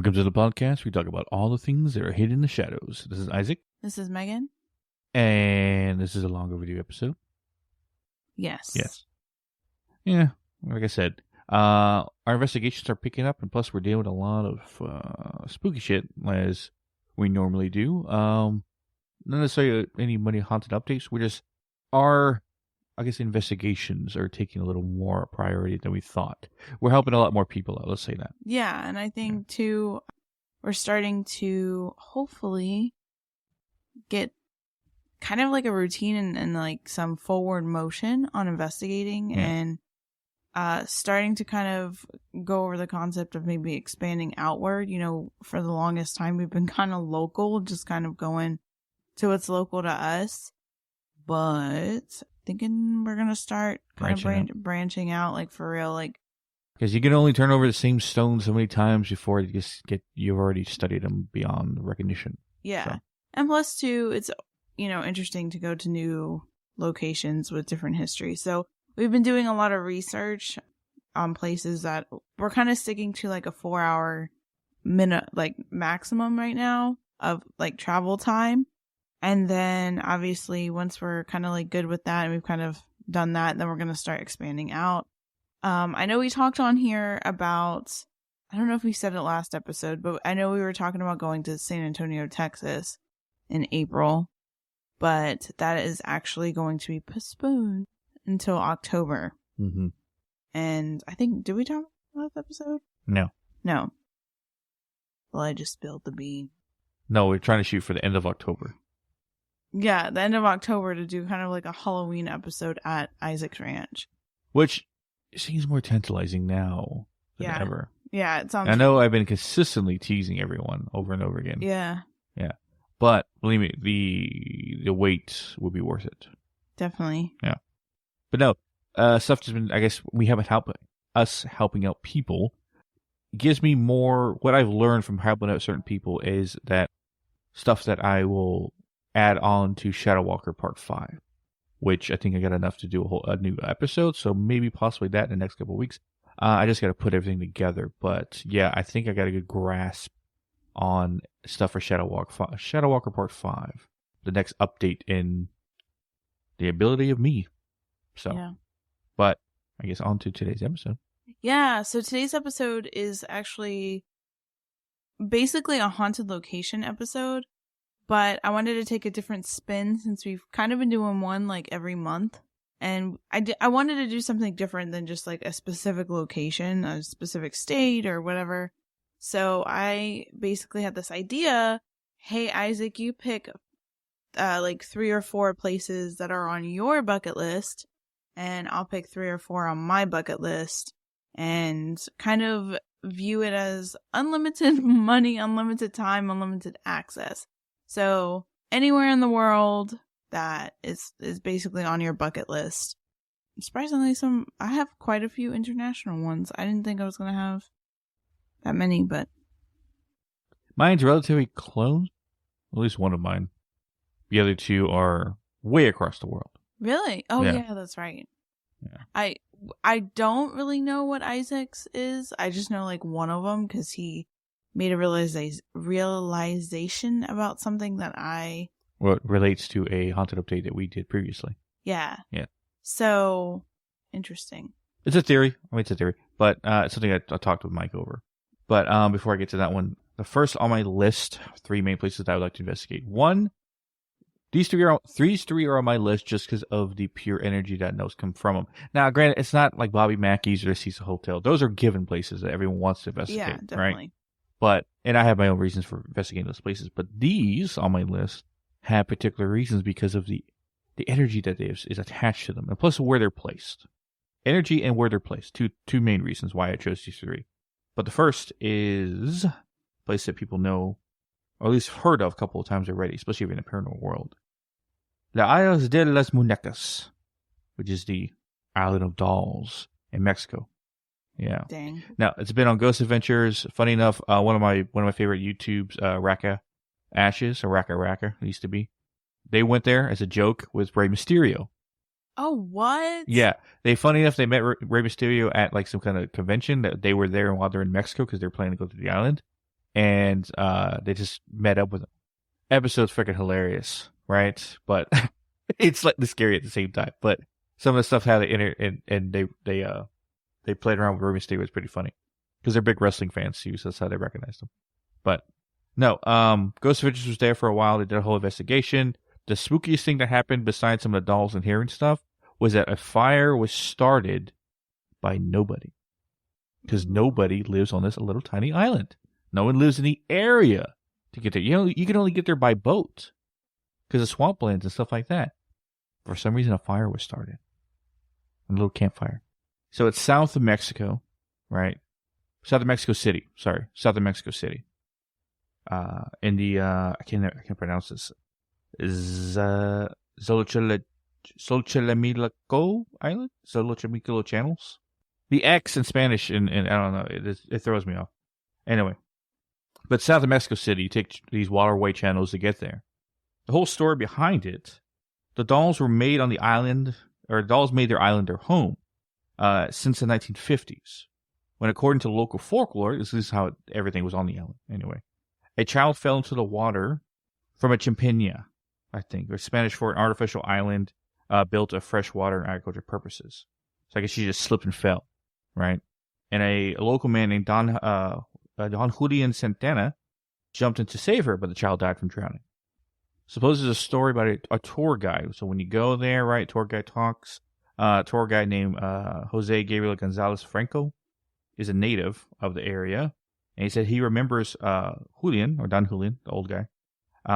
Welcome to the podcast. We talk about all the things that are hidden in the shadows. This is Isaac. This is Megan. And this is a long overdue episode. Yes. Yeah, like I said, our investigations are picking up, and plus we're dealing with a lot of spooky shit, as we normally do. Not necessarily any money haunted updates. We just investigations are taking a little more priority than we thought. We're helping a lot more people out, let's say that. Yeah, and I think, too, we're starting to hopefully get kind of like a routine and like some forward motion on investigating and starting to kind of go over the concept of maybe expanding outward. You know, for the longest time, we've been kind of local, just kind of going to what's local to us. But thinking we're going to start branching out, like for real, like. Because you can only turn over the same stone so many times before you've already studied them beyond recognition. Yeah. So. And plus, too, it's, interesting to go to new locations with different history. So we've been doing a lot of research on places that we're kind of sticking to like a 4-hour maximum right now of like travel time. And then obviously once we're kind of like good with that and we've kind of done that, then we're going to start expanding out. I know we talked on here about, I don't know if we said it last episode, but I know we were talking about going to San Antonio, Texas in April, but that is actually going to be postponed until October. Mm-hmm. And I think, did we talk about last episode? No. Well, I just spilled the bean. No, we're trying to shoot for the end of October. Yeah, the end of October to do kind of like a Halloween episode at Isaac's Ranch. Which seems more tantalizing now than ever. Yeah, it sounds... I know I've been consistently teasing everyone over and over again. Yeah. Yeah. But believe me, the wait will be worth it. Definitely. Yeah. But no, stuff just been, I guess, helping out people gives me more, what I've learned from helping out certain people is that stuff that I will add on to Shadow Walker Part 5, which I think I got enough to do a new episode, so maybe possibly that in the next couple of weeks. I just got to put everything together, but yeah, I think I got a good grasp on stuff for Shadow Walker Part 5, the next update in the ability of me. So, yeah. But I guess on to today's episode. Yeah, so today's episode is actually basically a haunted location episode, but I wanted to take a different spin since we've kind of been doing one like every month. And I wanted to do something different than just like a specific location, a specific state or whatever. So I basically had this idea. Hey, Isaac, you pick like 3 or 4 places that are on your bucket list, and I'll pick 3 or 4 on my bucket list, and kind of view it as unlimited money, unlimited time, unlimited access. So anywhere in the world that is basically on your bucket list. Surprisingly, I have quite a few international ones. I didn't think I was going to have that many, but mine's relatively close. At least one of mine. The other 2 are way across the world. Really? Oh, yeah, that's right. Yeah. I don't really know what Isaac's is. I just know like one of them because he made a realization about something that Well, it relates to a haunted update that we did previously. Yeah. Yeah. So, interesting. It's a theory. It's a theory. But it's something I talked with Mike over. But before I get to that one, the first on my list, 3 main places that I would like to investigate. One, these three are on my list just because of the pure energy that knows come from them. Now, granted, it's not like Bobby Mackey's or the Cecil Hotel. Those are given places that everyone wants to investigate. Yeah, definitely. Right? And I have my own reasons for investigating those places. But these on my list have particular reasons because of the energy that is attached to them, and plus where they're placed. Energy and where they're placed. Two main reasons why I chose these 3. But the first is a place that people know, or at least heard of a couple of times already, especially in the paranormal world. La Islas de las Muñecas, which is the island of dolls in Mexico. Yeah. Dang. Now, it's been on Ghost Adventures. Funny enough, one of my favorite YouTubes, Raka Ashes, or Raka, it used to be. They went there as a joke with Rey Mysterio. Oh, what? Yeah. Funny enough, they met Rey Mysterio at like some kind of convention that they were there while they're in Mexico because they're planning to go to the island. and they just met up with him. Episode's freaking hilarious, right? But it's like scary at the same time. But some of the stuff how they enter and they played around with Rey Mysterio was pretty funny because they're big wrestling fans too, so that's how they recognized him. But no, Ghost Adventures was there for a while. They did a whole investigation. The spookiest thing that happened, besides some of the dolls and hearing stuff, was that a fire was started by nobody. Because nobody lives on this little tiny island. No one lives in the area to get there. You can only get there by boat because of swamplands and stuff like that. For some reason, a fire was started. A little campfire. So it's south of Mexico, right? South of Mexico City. Sorry, south of Mexico City. In the I can't pronounce this. Xochimilco Island? Xochimilco Channels? The X in Spanish, and I don't know, it throws me off. Anyway, but south of Mexico City, you take these waterway channels to get there. The whole story behind it, the dolls were made on the island, or dolls made their island their home since the 1950s. When, according to local folklore, this is how everything was on the island. Anyway, a child fell into the water from a chimpina, I think, or Spanish for an artificial island built of fresh water and agriculture purposes. So I guess she just slipped and fell, right? And a local man named Don Julian Santana jumped in to save her, but the child died from drowning. Suppose there's a story about a tour guide. So when you go there, right, tour guide talks. Tour guide named Jose Gabriel Gonzalez Franco is a native of the area. And he said he remembers Julian, or Don Julian, the old guy,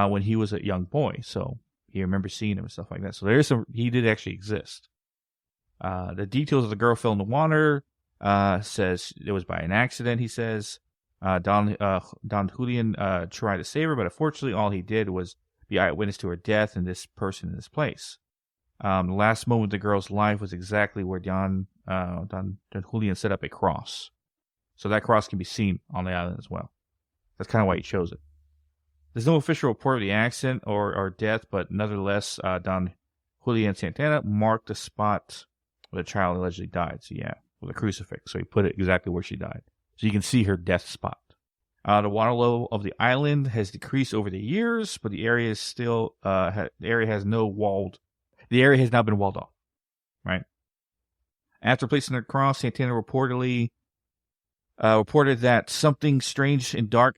when he was a young boy. So he remembers seeing him and stuff like that. So he did actually exist. The details of the girl fell in the water, says it was by an accident, he says. Don Julian tried to save her, but unfortunately all he did was be eyewitness to her death and this person in this place. The last moment of the girl's life was exactly where Don Julian set up a cross. So that cross can be seen on the island as well. That's kind of why he chose it. There's no official report of the accident or death, but nonetheless, Don Julian Santana marked the spot where the child allegedly died. So yeah, with a crucifix. So he put it exactly where she died. So you can see her death spot. The water level of the island has decreased over the years, but the area is still the area has now been walled off. Right. After placing the cross, Santana reported that something strange and dark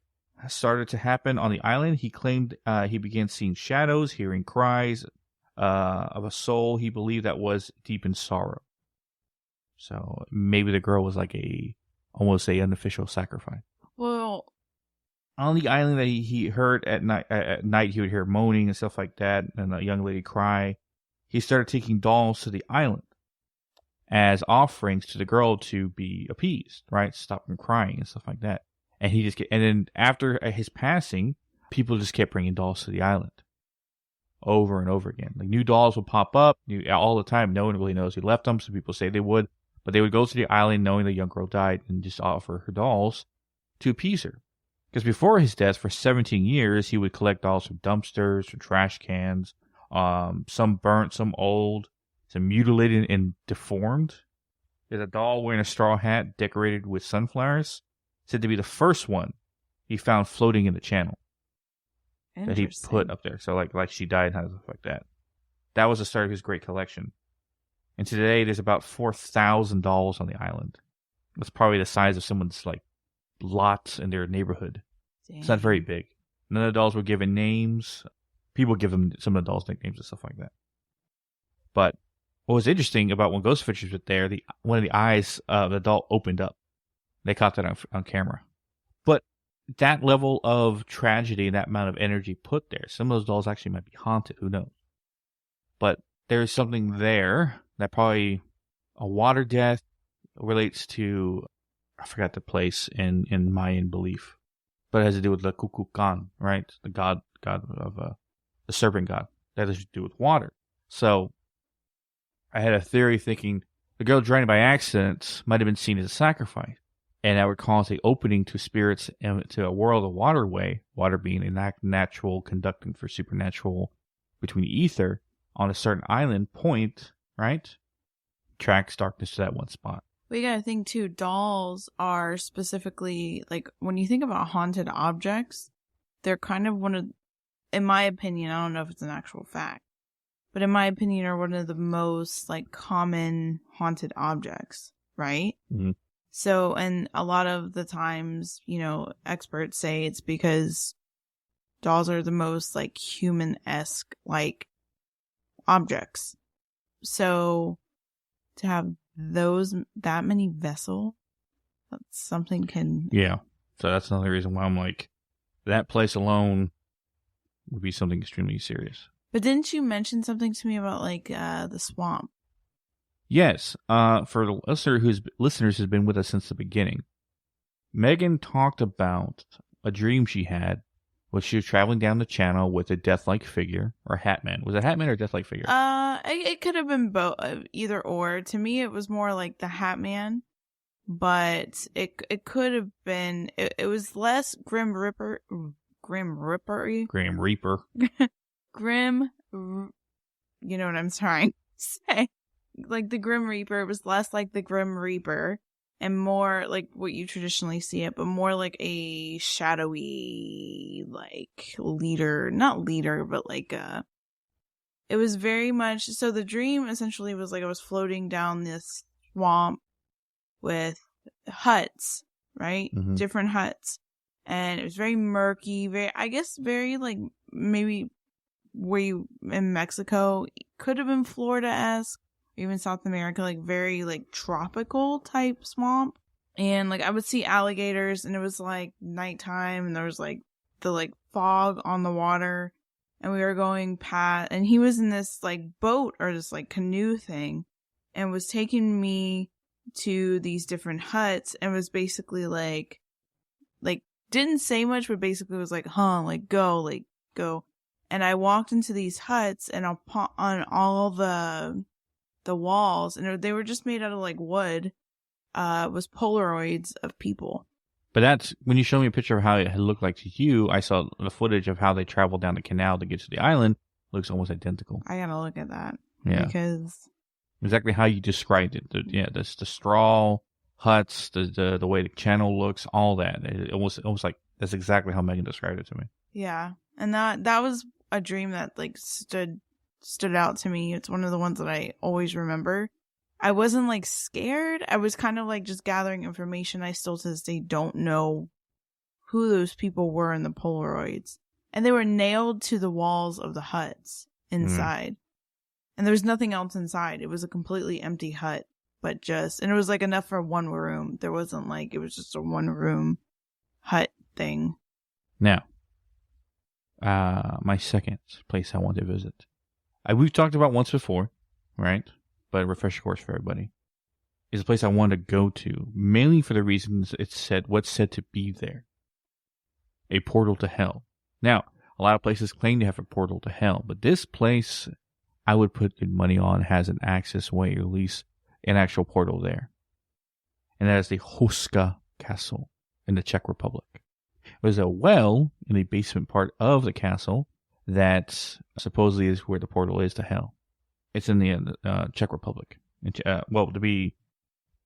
started to happen on the island. He claimed he began seeing shadows, hearing cries of a soul he believed that was deep in sorrow. So maybe the girl was like almost a unofficial sacrifice. Well, on the island that he heard at night, he would hear moaning and stuff like that, and a young lady cry. He started taking dolls to the island as offerings to the girl to be appeased, right? Stop from crying and stuff like that. And then after his passing, people just kept bringing dolls to the island over and over again. Like new dolls would pop up all the time. No one really knows who left them. Some people say they would, but they would go to the island knowing the young girl died and just offer her dolls to appease her. Because before his death, for 17 years, he would collect dolls from dumpsters, from trash cans, some burnt, some old, some mutilated and deformed. There's a doll wearing a straw hat decorated with sunflowers, said to be the first one he found floating in the channel that he put up there. So like she died and stuff like that. That was the start of his great collection. And today there's about 4,000 dolls on the island. That's probably the size of someone's like lot in their neighborhood. Dang. It's not very big. None of the dolls were given names. People give them some of the dolls nicknames and stuff like that. But what was interesting about when Ghost Adventures was there, one of the eyes of the doll opened up. They caught that on camera. But that level of tragedy and that amount of energy put there, some of those dolls actually might be haunted. Who knows? But there's something there that probably a water death relates to, I forgot the place in Mayan belief, but it has to do with the Kukulkan, right? The god of the serpent god. That has to do with water. So I had a theory thinking the girl drowning by accident might have been seen as a sacrifice. And that would cause an opening to spirits into a world of waterway, water being a natural conducting for supernatural between ether on a certain island point, right? Tracks darkness to that one spot. But you gotta think too, dolls are specifically, like, when you think about haunted objects, they're kind of one of, in my opinion, I don't know if it's an actual fact, but in my opinion, are one of the most, like, common haunted objects, right? Mm-hmm. So, and a lot of the times, you know, experts say it's because dolls are the most, like, human-esque, like, objects. So, to have that many vessels, that's something can... Yeah. So that's another reason why I'm like, that place alone would be something extremely serious. But didn't you mention something to me about, like, the swamp? Yes. For the listeners who's been with us since the beginning, Megan talked about a dream she had when she was traveling down the channel with a death-like figure, or Hatman. Was it Hatman or death-like figure? It could have been both, either or. To me, it was more like the Hatman, but it could have been. It was less Grim Reaper. You know what I'm trying to say? Like the Grim Reaper, it was less like the Grim Reaper and more like what you traditionally see it, but more like a shadowy, like not leader, but like it was very much, so the dream essentially was like I was floating down this swamp with huts, right? Mm-hmm. Different huts. And it was very murky, very like maybe where you in Mexico, could have been Florida-esque, even South America, like very like tropical type swamp. And like I would see alligators, and it was like nighttime, and there was like the like fog on the water, and we were going past, and he was in this like boat or this like canoe thing, and was taking me to these different huts, and was basically like didn't say much, but basically was like, like go. And I walked into these huts, and on all the walls, and they were just made out of like wood, was Polaroids of people. But that's, when you show me a picture of how it looked like to you, I saw the footage of how they traveled down the canal to get to the island. Looks almost identical. I gotta look at that. Yeah. Because exactly how you described it. The straw huts, the way the channel looks, all that. It almost like that's exactly how Megan described it to me. Yeah. And that was a dream that like stood out to me. It's one of the ones that I always remember. I wasn't like scared. I was kind of like just gathering information. I still to this day don't know who those people were in the Polaroids. And they were nailed to the walls of the huts inside. And there was nothing else inside. It was a completely empty hut. And it was like enough for one room. There wasn't like, it was just a one room hut thing. Now, my second place I want to visit. We've talked about once before, right? But refresh course for everybody. Is a place I want to go to, mainly for the reasons what's said to be there. A portal to hell. Now, a lot of places claim to have a portal to hell, but this place I would put good money on has an access way, or at least an actual portal there. And that is the Hoosac Castle in the Czech Republic. There's a well in the basement part of the castle that supposedly is where the portal is to hell. It's in the Czech Republic. To be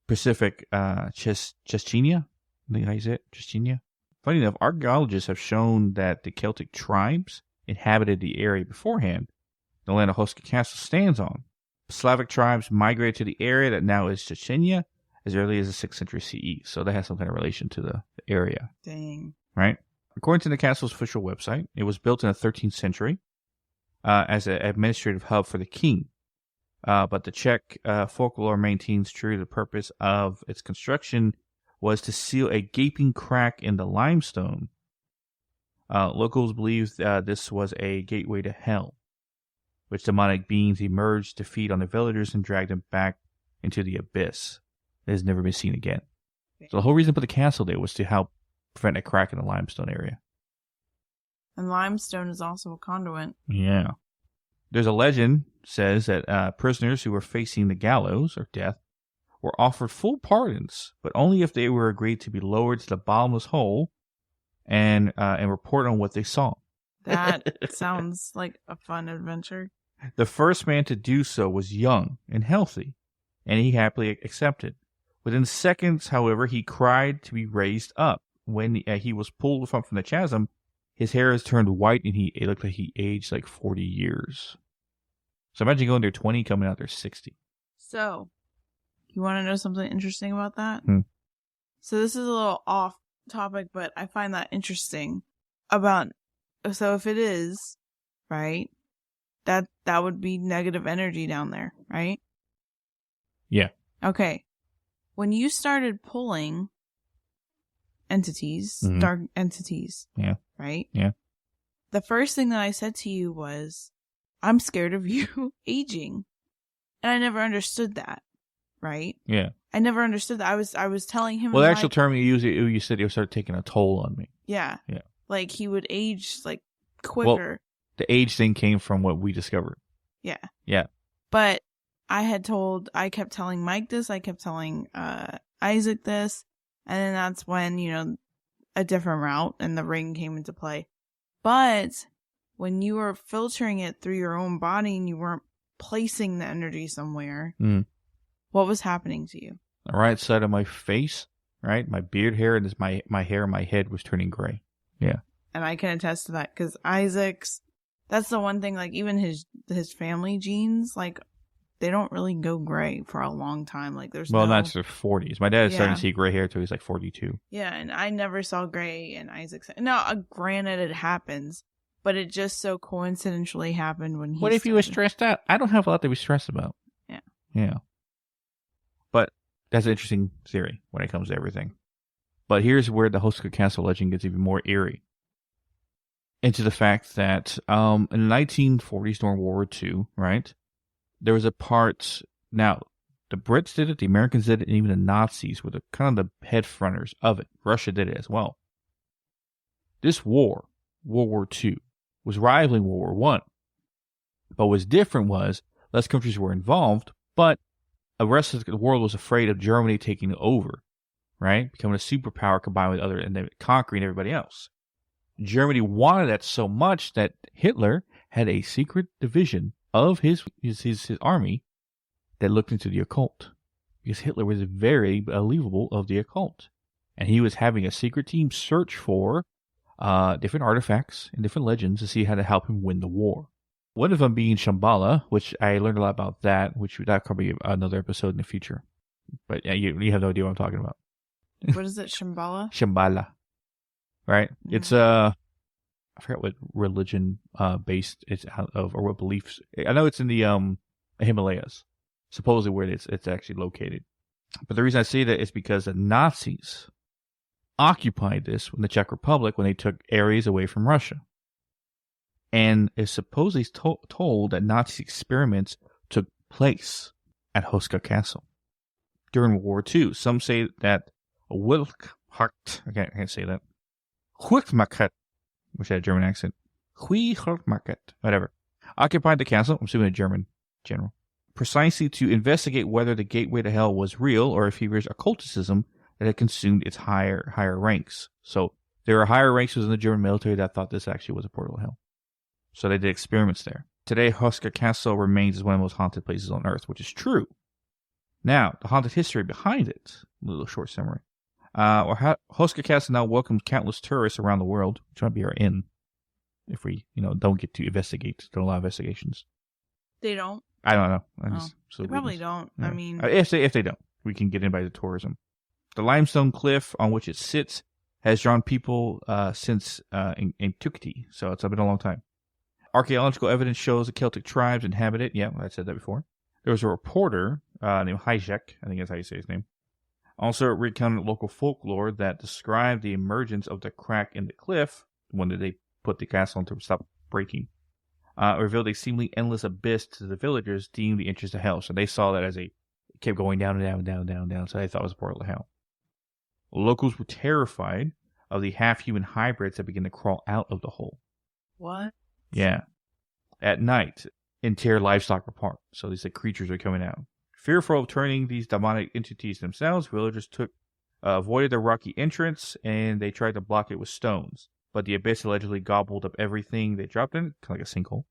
Pacific, Czechenia? I think how you say it? Czechenia? Funny enough, archaeologists have shown that the Celtic tribes inhabited the area beforehand the land of Hoosac Castle stands on. Slavic tribes migrated to the area that now is Czechenia as early as the 6th century CE. So that has some kind of relation to the area. Dang. Right? According to the castle's official website, it was built in the 13th century as an administrative hub for the king. But the Czech folklore maintains true the purpose of its construction was to seal a gaping crack in the limestone. Locals believe this was a gateway to hell, which demonic beings emerged to feed on the villagers and drag them back into the abyss. It has never been seen again. So the whole reason to put the castle there was to help prevent a crack in the limestone area. And limestone is also a conduit. Yeah. There's a legend says that prisoners who were facing the gallows or death were offered full pardons, but only if they were agreed to be lowered to the bottomless hole and report on what they saw. That sounds like a fun adventure. The first man to do so was young and healthy, and he happily accepted, Within seconds, however, he cried to be raised up. When he was pulled from the chasm, his hair has turned white and it looked like he aged like 40 years. So imagine going there 20, coming out there 60. So, you want to know something interesting about that? So this is a little off topic, but I find that interesting. So if it is, right, that would be negative energy down there, right? Yeah. Okay. When you started pulling entities, dark entities, right? Yeah. The first thing that I said to you was, I'm scared of you aging. And I never understood that, right? Yeah. I never understood that. I was telling him. Well, the actual term you used, you said it would start taking a toll on me. Yeah. Yeah. Like he would age like quicker. Well, the age thing came from what we discovered. Yeah. Yeah. But I kept telling Mike this, I kept telling Isaac this, and then that's when, a different route and the ring came into play. But when you were filtering it through your own body and you weren't placing the energy somewhere, what was happening to you? The right side of my face, right? My beard hair and my hair and my head was turning gray. Yeah. And I can attest to that because Isaac's, that's the one thing, like even his family genes, like they don't really go gray for a long time. Like there's that's their 40s. My dad is starting to see gray hair until he's like 42. Yeah, and I never saw gray in Isaac's. Now, granted, it happens, but it just so coincidentally happened when he. What if he was stressed out? I don't have a lot to be stressed about. Yeah. Yeah. But that's an interesting theory when it comes to everything. But here's where the Hoosac Castle legend gets even more eerie. Into the fact that in the 1940s during World War II, right, there was a part. Now, the Brits did it, the Americans did it, and even the Nazis were kind of the head fronters of it. Russia did it as well. This war, World War II, was rivaling World War I. But what's different was less countries were involved, but the rest of the world was afraid of Germany taking over, right? Becoming a superpower combined with other and then conquering everybody else. Germany wanted that so much that Hitler had a secret division of his army that looked into the occult. Because Hitler was very believable of the occult. And he was having a secret team search for different artifacts and different legends to see how to help him win the war. One of them being Shambhala, which I learned a lot about that, that could be another episode in the future. But yeah, you have no idea what I'm talking about. What is it, Shambhala? Shambhala. Right? Mm-hmm. It's I forgot what religion based it's out of, or what beliefs. I know it's in the Himalayas, supposedly where it's actually located. But the reason I say that is because the Nazis occupied this in the Czech Republic when they took areas away from Russia. And it's supposedly told that Nazi experiments took place at Hoosac Castle during World War II. Some say that I can't say that. Huitmaket, which had a German accent. Whatever. Occupied the castle, I'm assuming a German general, precisely to investigate whether the gateway to hell was real or if he was occulticism that had consumed its higher ranks. So there are higher ranks within the German military that thought this actually was a portal to hell. So they did experiments there. Today, Hoosac Castle remains as one of the most haunted places on Earth, which is true. Now, the haunted history behind it, a little short summary. Hoosac Castle now welcomes countless tourists around the world, which might be our in, if we, don't get to investigate. There are a lot of investigations. They don't? I don't know. They probably don't. Yeah. I mean, if they don't, we can get in by the tourism. The limestone cliff on which it sits has drawn people since antiquity, so it's been a long time. Archaeological evidence shows the Celtic tribes inhabit it. Yeah, I said that before. There was a reporter named Hoosac, I think that's how you say his name, also recounted local folklore that described the emergence of the crack in the cliff when they put the castle to stop breaking. Revealed a seemingly endless abyss to the villagers deemed the entrance to hell. So they saw that as it kept going down and down and down and down and down. So they thought it was a portal to hell. Locals were terrified of the half-human hybrids that began to crawl out of the hole. What? Yeah. At night, and tear livestock apart. So these creatures are coming out. Fearful of turning these demonic entities themselves, villagers avoided the rocky entrance, and they tried to block it with stones. But the abyss allegedly gobbled up everything they dropped in, kind of like a sinkhole,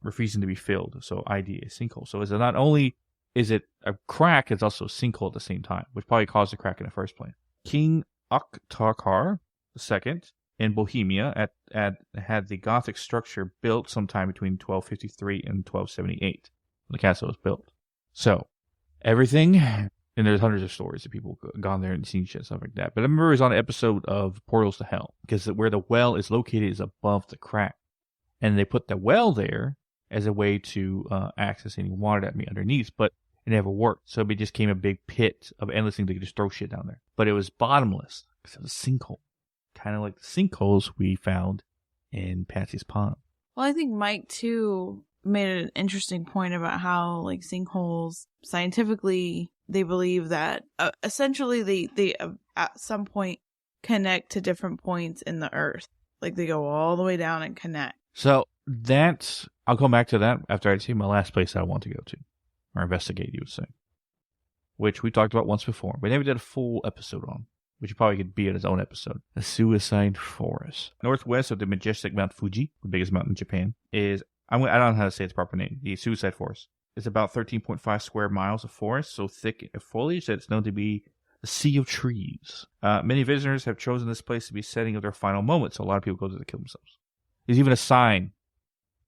refusing to be filled. So, idea, a sinkhole. So, it's not only is it a crack? It's also a sinkhole at the same time, which probably caused the crack in the first place. King Ottokar II in Bohemia had the Gothic structure built sometime between 1253 and 1278 when the castle was built. So, everything, and there's hundreds of stories of people gone there and seen shit, stuff like that. But I remember it was on an episode of Portals to Hell, because where the well is located is above the crack. And they put the well there as a way to access any water that may be underneath, but it never worked. So it just became a big pit of endless things. They could just throw shit down there. But it was bottomless, because it was a sinkhole. Kind of like the sinkholes we found in Patsy's Pond. Well, I think Mike, too, made an interesting point about how, like, sinkholes, scientifically, they believe that essentially they at some point connect to different points in the earth. Like, they go all the way down and connect. So I'll come back to that after I see my last place I want to go to, or investigate, you would say, which we talked about once before, but never did a full episode on, which you probably could be in its own episode. The Suicide Forest. Northwest of the majestic Mount Fuji, the biggest mountain in Japan, I don't know how to say its proper name, the Suicide Forest. It's about 13.5 square miles of forest, so thick of foliage that it's known to be a sea of trees. Many visitors have chosen this place to be setting of their final moments, so a lot of people go there to kill themselves. There's even a sign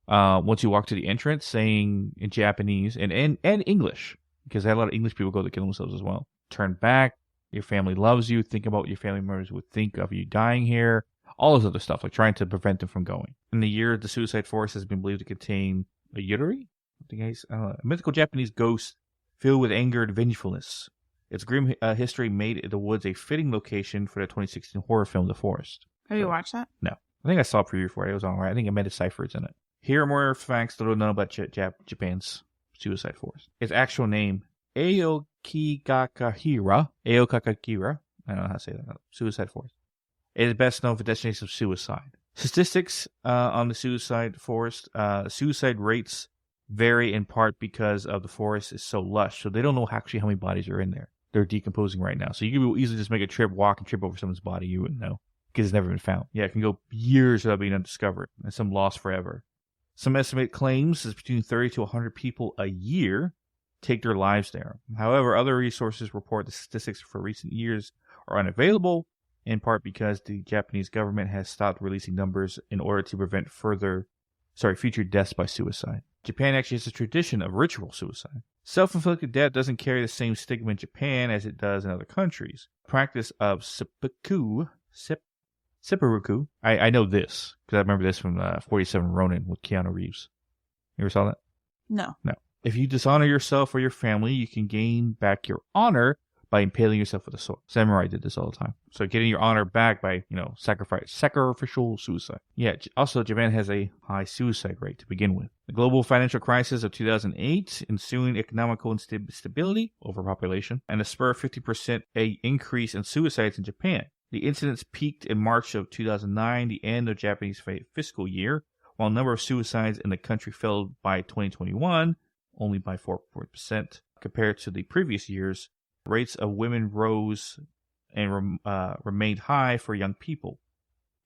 once you walk to the entrance saying in Japanese and English, because they had a lot of English people go to kill themselves as well. Turn back. Your family loves you. Think about what your family members would think of you dying here. All this other stuff, like trying to prevent them from going. In the year, the Suicide Forest has been believed to contain a yurei, a mythical Japanese ghost filled with anger and vengefulness. Its grim history made the woods a fitting location for the 2016 horror film The Forest. Have you watched that? No. I think I saw a preview for it. It was alright. I think Amanda Seyfried's in it. Here are more facts little known about Japan's Suicide Forest. Its actual name, Aokigakahira. I don't know how to say that. Suicide Forest. It is best known for destinations of suicide. Statistics on the Suicide Forest. Suicide rates vary in part because of the forest is so lush. So they don't know actually how many bodies are in there. They're decomposing right now. So you can easily just make a trip, walk and trip over someone's body. You wouldn't know, because it's never been found. Yeah, it can go years without being undiscovered, and some lost forever. Some estimate claims is between 30 to 100 people a year take their lives there. However, other resources report the statistics for recent years are unavailable, in part because the Japanese government has stopped releasing numbers in order to prevent future deaths by suicide. Japan actually has a tradition of ritual suicide. Self-inflicted death doesn't carry the same stigma in Japan as it does in other countries. Practice of seppuku, I know this, because I remember this from 47 Ronin with Keanu Reeves. You ever saw that? No. If you dishonor yourself or your family, you can gain back your honor by impaling yourself with a sword. Samurai did this all the time. So getting your honor back by, sacrificial suicide. Yeah, also Japan has a high suicide rate to begin with. The global financial crisis of 2008, ensuing economical instability, overpopulation, and a spur of 50% increase in suicides in Japan. The incidents peaked in March of 2009, the end of Japanese fiscal year, while the number of suicides in the country fell by 2021, only by 4% compared to the previous years. Rates of women rose and remained high for young people.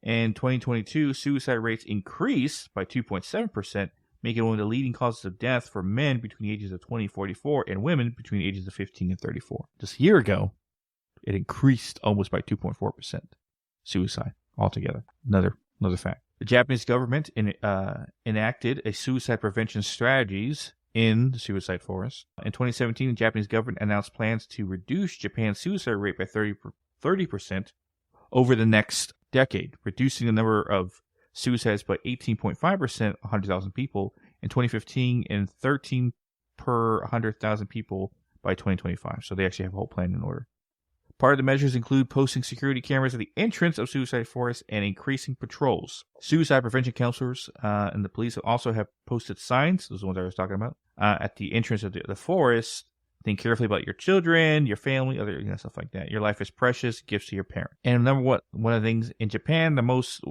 In 2022, suicide rates increased by 2.7%, making it one of the leading causes of death for men between the ages of 20 and 44 and women between the ages of 15 and 34. Just a year ago, it increased almost by 2.4% suicide altogether. Another fact. The Japanese government enacted a suicide prevention strategies in the Suicide Forest. In 2017, the Japanese government announced plans to reduce Japan's suicide rate by 30% over the next decade, reducing the number of suicides by 18.5%, 100,000 people in 2015, and 13 per 100,000 people by 2025. So they actually have a whole plan in order. Part of the measures include posting security cameras at the entrance of Suicide Forest and increasing patrols. Suicide prevention counselors and the police also have posted signs, those are the ones I was talking about, at the entrance of the forest. Think carefully about your children, your family, other stuff like that. Your life is precious, gifts to your parents. And remember one of the things in Japan, the most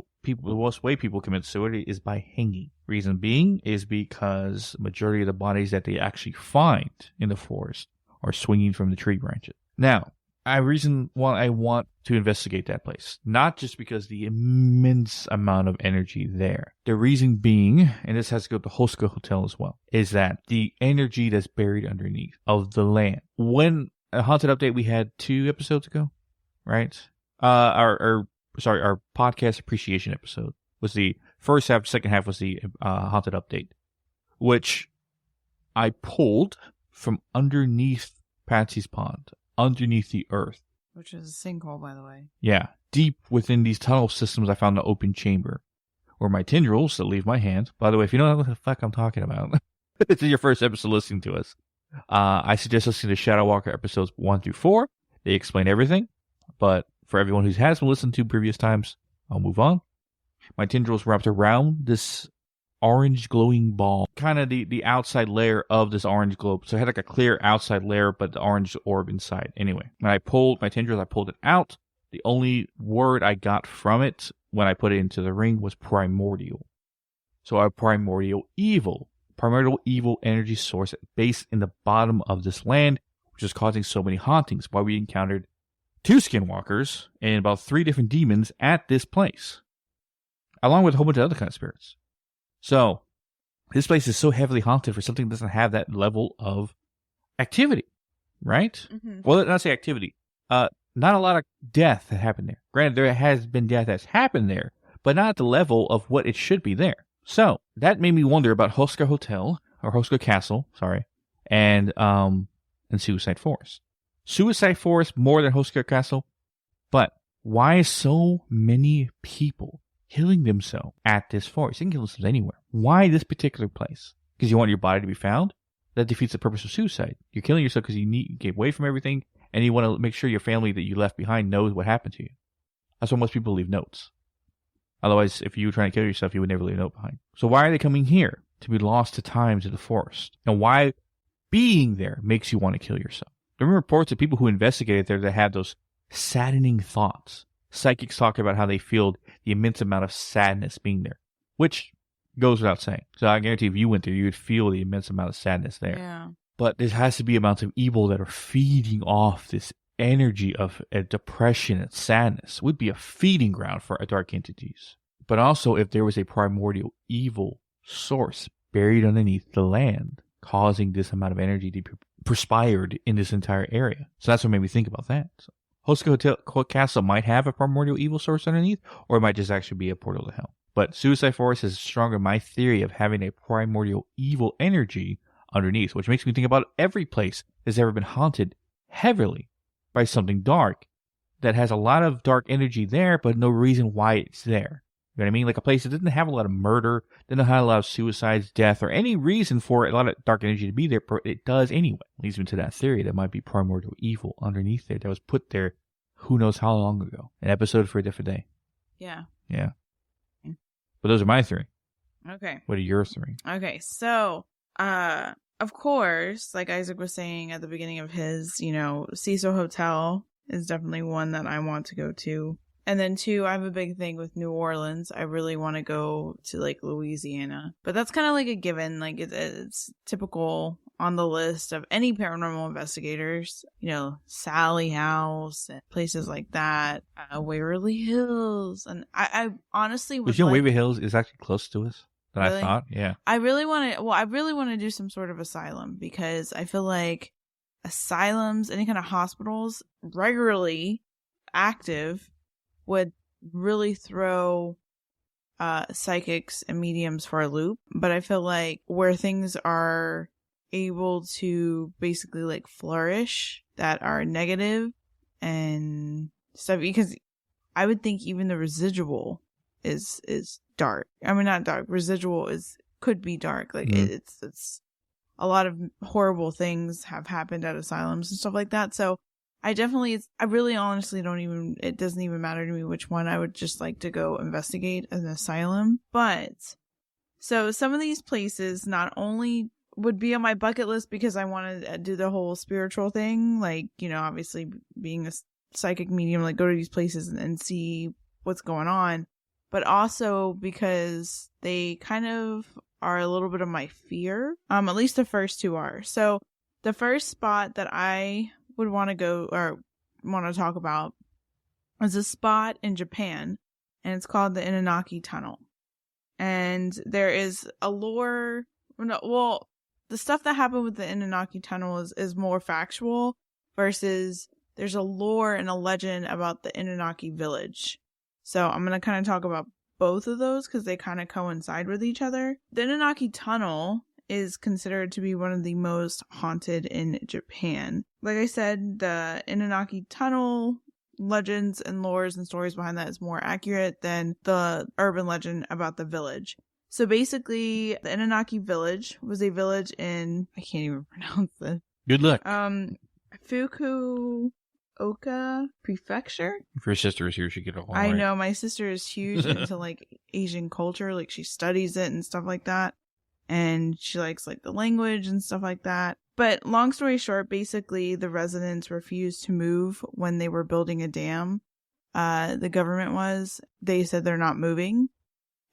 way people commit suicide is by hanging. Reason being is because the majority of the bodies that they actually find in the forest are swinging from the tree branches. Now, reason why I want to investigate that place, not just because the immense amount of energy there. The reason being, and this has to go to Hoosac Hotel as well, is that the energy that's buried underneath of the land. When a haunted update we had 2 episodes ago, right? Our podcast appreciation episode was the first half. Second half was the haunted update, which I pulled from underneath Patsy's Pond, underneath the earth. Which is a sinkhole, by the way. Yeah. Deep within these tunnel systems, I found an open chamber where my tendrils that leave my hand. By the way, if you don't know what the fuck I'm talking about, this is your first episode listening to us. I suggest listening to Shadow Walker episodes 1 through 4. They explain everything. But for everyone who hasn't listened to previous times, I'll move on. My tendrils wrapped around this orange glowing ball, kind of the outside layer of this orange globe. So it had like a clear outside layer, but the orange orb inside. Anyway, when I pulled my tendrils, I pulled it out. The only word I got from it when I put it into the ring was primordial. So a primordial evil energy source based in the bottom of this land, which is causing so many hauntings. Why we encountered 2 skinwalkers and about 3 different demons at this place, along with a whole bunch of other kind of spirits. So, this place is so heavily haunted for something that doesn't have that level of activity, right? Mm-hmm. Well, not say activity. Not a lot of death that happened there. Granted, there has been death that's happened there, but not at the level of what it should be there. So, that made me wonder about Hoosac Castle, and Suicide Forest. Suicide Forest more than Hoosac Castle, but why so many people killing themselves at this forest? You can kill themselves anywhere. Why this particular place? Because you want your body to be found? That defeats the purpose of suicide. You're killing yourself because you get away from everything, and you want to make sure your family that you left behind knows what happened to you. That's why most people leave notes. Otherwise, if you were trying to kill yourself, you would never leave a note behind. So why are they coming here? To be lost to time to the forest. And why being there makes you want to kill yourself. There are reports of people who investigated there that had those saddening thoughts. Psychics talk about how they feel the immense amount of sadness being there, which goes without saying. So I guarantee if you went there, you would feel the immense amount of sadness there. Yeah. But there has to be amounts of evil that are feeding off this energy of depression and sadness. It would be a feeding ground for dark entities. But also if there was a primordial evil source buried underneath the land, causing this amount of energy to be perspired in this entire area. So that's what made me think about that. So, Hoosac Castle might have a primordial evil source underneath, or it might just actually be a portal to hell. But Suicide Forest is stronger in my theory of having a primordial evil energy underneath, which makes me think about every place that's ever been haunted heavily by something dark that has a lot of dark energy there, but no reason why it's there. You know what I mean? Like a place that didn't have a lot of murder, didn't have a lot of suicides, death, or any reason for a lot of dark energy to be there, but it does anyway. Leads me to that theory that might be primordial evil underneath there that was put there who knows how long ago. An episode for a different day. Yeah. Yeah. But those are my 3. Okay. What are your 3? Okay, so, of course, like Isaac was saying at the beginning of his, Cecil Hotel is definitely one that I want to go to. And then 2, I have a big thing with New Orleans. I really want to go to, like, Louisiana. But that's kind of like a given. Like, it's typical on the list of any paranormal investigators. Sally House and places like that. Waverly Hills. And I honestly would Waverly Hills is actually close to us than Really? I thought. Yeah. I really want to do some sort of asylum because I feel like asylums, any kind of hospitals, regularly active would really throw psychics and mediums for a loop. But I feel like where things are able to basically like flourish that are negative and stuff, because I would think even the residual is dark. I mean, not dark. Residual could be dark. Like it's a lot of horrible things have happened at asylums and stuff like that. So I really honestly it doesn't even matter to me which one. I would just like to go investigate an asylum. But so some of these places not only would be on my bucket list because I want to do the whole spiritual thing, like, obviously being a psychic medium, like go to these places and see what's going on, but also because they kind of are a little bit of my fear. At least the first 2 are. So the first spot that I would want to go, or want to talk about is a spot in Japan, and it's called the Inanaki Tunnel. And there is a lore. Well, the stuff that happened with the Inanaki Tunnel is more factual, versus there's a lore and a legend about the Inanaki Village. So I'm going to kind of talk about both of those because they kind of coincide with each other. The Inanaki Tunnel is considered to be one of the most haunted in Japan. Like I said, the Inanaki Tunnel legends and lores and stories behind that is more accurate than the urban legend about the village. So basically, the Inanaki Village was a village in, I can't even pronounce it. Good luck. Fukuoka Prefecture. If your sister is here, she get a whole. I know, my sister is huge into like Asian culture, like she studies it and stuff like that, and she likes like the language and stuff like that. But long story short, basically the residents refused to move when they were building a dam. The government they said they're not moving,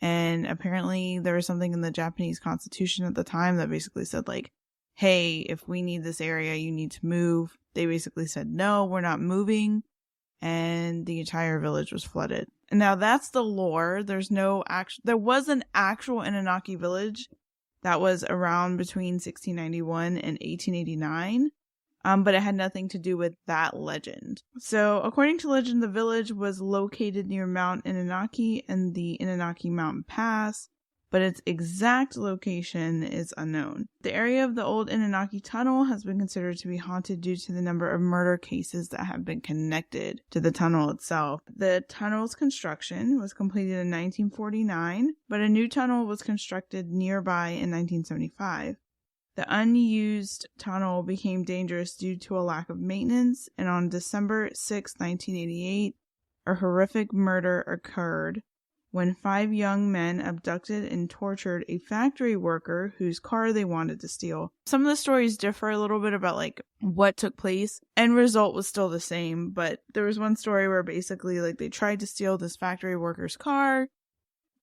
and apparently there was something in the Japanese constitution at the time that basically said like, hey, if we need this area, you need to move. They basically said, no, we're not moving. And the entire village was flooded. And now that's the lore. There was an actual Inanaki village that was around between 1691 and 1889. But it had nothing to do with that legend. So according to legend, the village was located near Mount Inanaki and the Inanaki Mountain Pass, but its exact location is unknown. The area of the old Inanaki Tunnel has been considered to be haunted due to the number of murder cases that have been connected to the tunnel itself. The tunnel's construction was completed in 1949, but a new tunnel was constructed nearby in 1975. The unused tunnel became dangerous due to a lack of maintenance, and on December 6, 1988, a horrific murder occurred when 5 young men abducted and tortured a factory worker whose car they wanted to steal. Some of the stories differ a little bit about like what took place. End result was still the same, but there was one story where basically like they tried to steal this factory worker's car.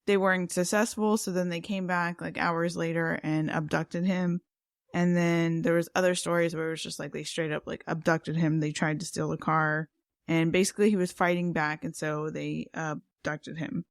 They weren't successful, so then they came back like hours later and abducted him. And then there was other stories where it was just like they straight up like abducted him. They tried to steal the car, and basically he was fighting back, and so they abducted him.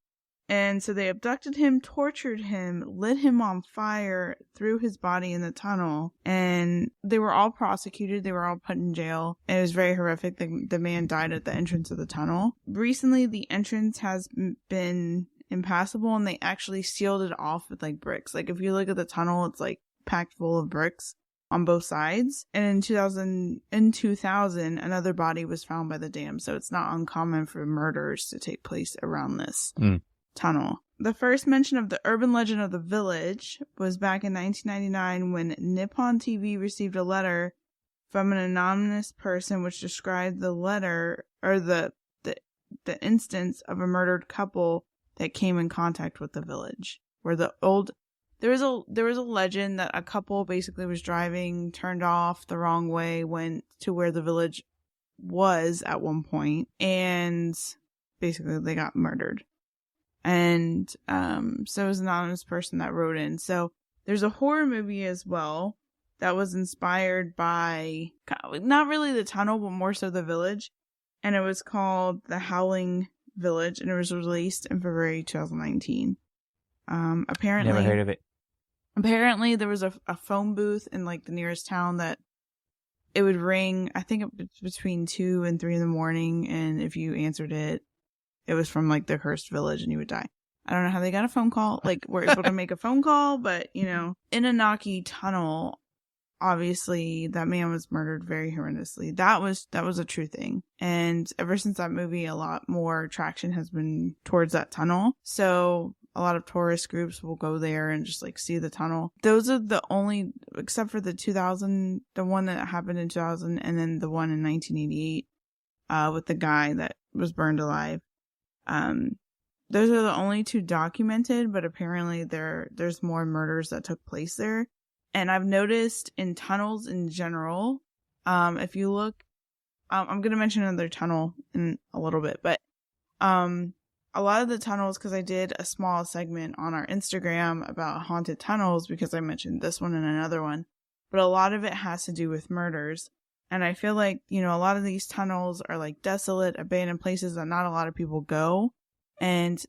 And so they abducted him, tortured him, lit him on fire, threw his body in the tunnel, and they were all prosecuted. They were all put in jail. And it was very horrific. The man died at the entrance of the tunnel. Recently, the entrance has been impassable, and they actually sealed it off with like bricks. Like if you look at the tunnel, it's like packed full of bricks on both sides. And in 2000, another body was found by the dam. So it's not uncommon for murders to take place around this tunnel. The first mention of the urban legend of the village was back in 1999 when Nippon TV received a letter from an anonymous person which described the letter or the instance of a murdered couple that came in contact with the village. Where there was a legend that a couple basically was driving, turned off the wrong way, went to where the village was at one point, and basically they got murdered. And so it was an anonymous person that wrote in. So there's a horror movie as well that was inspired by not really the tunnel, but more so the village. And it was called The Howling Village, and it was released in February 2019. Apparently, never heard of it. Apparently, there was a phone booth in like the nearest town that it would ring. I think between 2 and 3 in the morning, and if you answered it, it was from like the cursed village, and you would die. I don't know how they got a phone call. Like we're able to make a phone call, but you know, Inanaki Tunnel. Obviously, that man was murdered very horrendously. That was a true thing. And ever since that movie, a lot more traction has been towards that tunnel. So a lot of tourist groups will go there and just like see the tunnel. Those are the only, except for the one that happened in 2000, and then the one in 1988 with the guy that was burned alive. Those are the only 2 documented, but apparently there's more murders that took place there. And I've noticed in tunnels in general, if you look, I'm going to mention another tunnel in a little bit, but a lot of the tunnels, because I did a small segment on our Instagram about haunted tunnels because I mentioned this one and another one, but a lot of it has to do with murders. And I feel like, you know, a lot of these tunnels are like desolate, abandoned places that not a lot of people go. And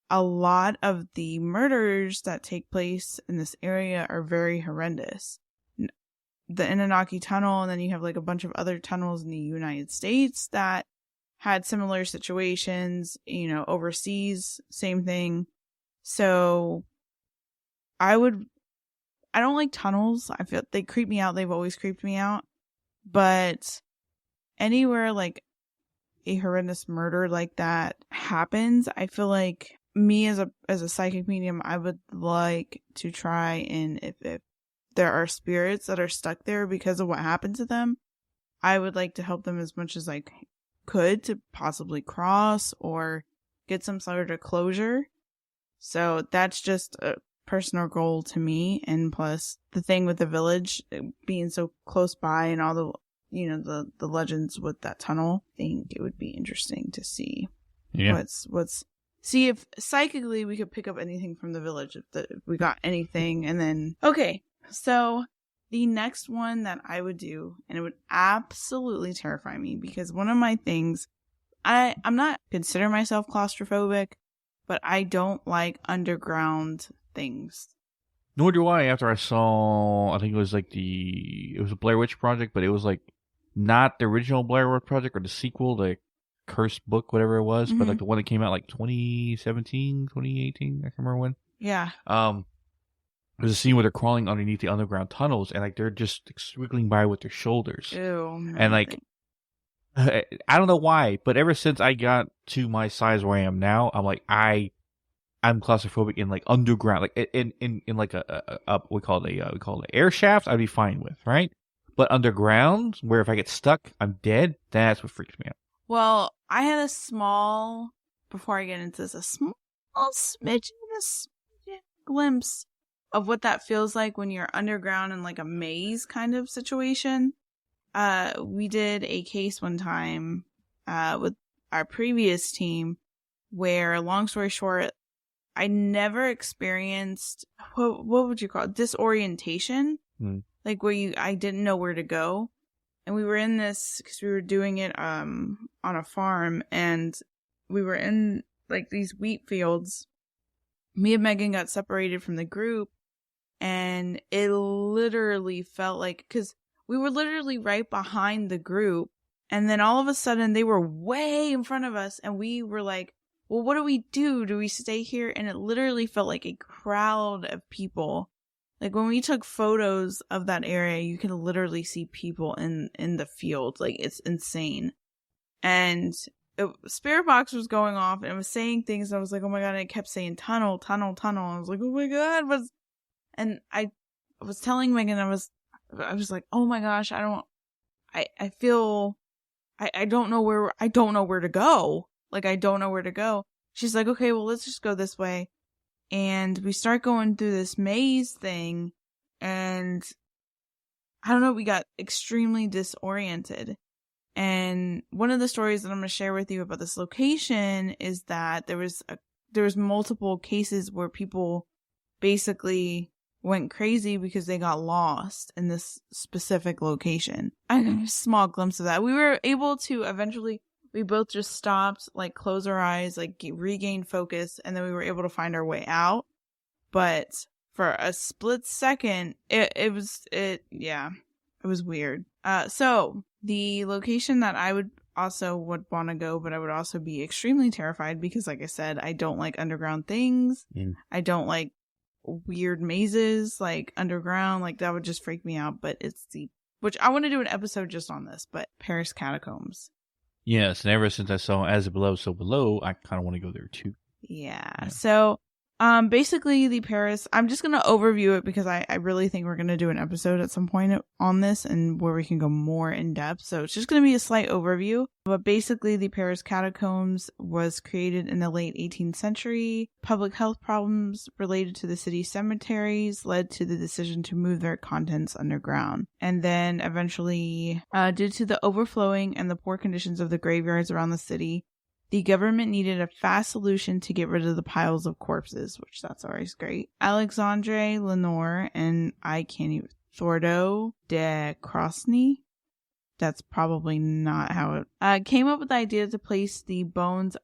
a lot of the murders that take place in this area are very horrendous. The Inanaki Tunnel, and then you have like a bunch of other tunnels in the United States that had similar situations, you know, overseas, same thing. So I don't like tunnels. I feel they creep me out. They've always creeped me out. But anywhere like a horrendous murder like that happens, I feel like me as a psychic medium, I would like to try, and if there are spirits that are stuck there because of what happened to them, I would like to help them as much as I could to possibly cross or get some sort of closure. So that's just a personal goal to me. And plus the thing with the village being so close by and all the, you know, the legends with that tunnel, I think it would be interesting to see see if psychically we could pick up anything from the village, if we got anything. And then, okay, so the next one that I would do, and it would absolutely terrify me, because one of my things, I'm not consider myself claustrophobic, but I don't like underground things. Nor do I. After I saw, I think it was like it was a Blair Witch Project, but it was like not the original Blair Witch Project or the sequel, the Cursed Book, whatever it was, but like the one that came out like 2017, 2018, I can't remember when. Yeah. There's a scene where they're crawling underneath the underground tunnels, and like they're just swiggling by with their shoulders. Ew. And like, I don't know why, but ever since I got to my size where I am now, I'm like, I'm claustrophobic in like underground, like in like a we call it an air shaft, I'd be fine with, right? But underground, where if I get stuck, I'm dead. That's what freaks me out. Well, I had before I get into this, a small smidgen, glimpse of what that feels like when you're underground in like a maze kind of situation. We did a case one time with our previous team where, long story short, I never experienced what would you call it? Disorientation, like where I didn't know where to go. And we were in this because we were doing it on a farm, and we were in like these wheat fields. Me and Megan got separated from the group, and it literally felt like, because we were literally right behind the group, and then all of a sudden they were way in front of us, and we were like, well, what do we do? Do we stay here? And it literally felt like a crowd of people. Like when we took photos of that area, you can literally see people in the field. Like, it's insane. And Spirit Box was going off and it was saying things. And I was like, oh my God. And it kept saying tunnel, tunnel, tunnel. I was like, oh my God. And I was telling Megan, I was like, oh my gosh, I don't know where to go. Like, I don't know where to go. She's like, okay, well, let's just go this way. And we start going through this maze thing, and I don't know, we got extremely disoriented. And one of the stories that I'm going to share with you about this location is that there was multiple cases where people basically went crazy because they got lost in this specific location. I got a small glimpse of that. We were able to eventually, we both just stopped, like close our eyes, like regain focus, and then we were able to find our way out. But for a split second, it was weird. So the location that I would want to go, but I would also be extremely terrified because, like I said, I don't like underground things. I don't like weird mazes, like underground, like that would just freak me out. But which I want to do an episode just on this, but Paris Catacombs. Yes, and ever since I saw As Below, So Below, I kind of want to go there too. Yeah. So, basically the Paris, I'm just going to overview it because I really think we're going to do an episode at some point on this and where we can go more in depth. So it's just going to be a slight overview. But basically the Paris Catacombs was created in the late 18th century. Public health problems related to the city's cemeteries led to the decision to move their contents underground. And then eventually, due to the overflowing and the poor conditions of the graveyards around the city, the government needed a fast solution to get rid of the piles of corpses, which that's always great. Alexandre Lenoir and Thordo de Crosny that's probably not how it came up with the idea to place the bones